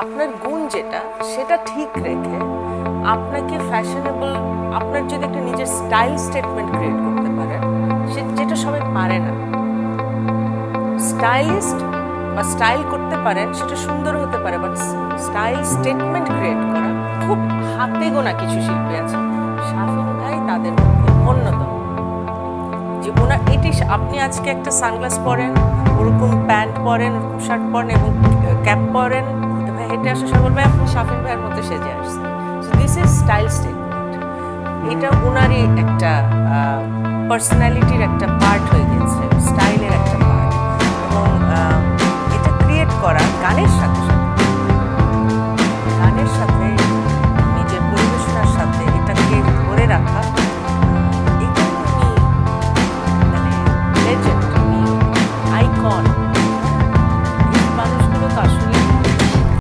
আপনার গুণ যেটা সেটা ঠিক রেখে আপনাকে ফ্যাশনেবল, আপনার যদি একটা নিজের স্টাইল স্টেটমেন্ট ক্রিয়েট করতে পারেন, যেটা সবাই পারে না। স্টাইলিস্ট বা স্টাইল করতে পারেন, সেটা সুন্দর হতে পারে, বাট স্টাইল স্টেটমেন্ট ক্রিয়েট করা খুব হাতে গোনা কিছু শিল্পী আছে। শাফিন ভাই তাদের মধ্যে অন্যতম। যে ওনার এটি, আপনি আজকে একটা সানগ্লাস পরেন, ওরকম প্যান্ট পরেন, ওরকম শার্ট পরেন এবং ক্যাপ পরেন, হেঁটে আসা সবাই বলবে আপনি শাফিন ভাইয়ের মধ্যে সেজে আসছেন। So this is style statement. এটা ওনারই একটা পার্সোনালিটির একটা পার্ট হয়ে গেছে, স্টাইলের একটা পার্ট। এবং এটা ক্রিয়েট করা গানের সাথে সাথে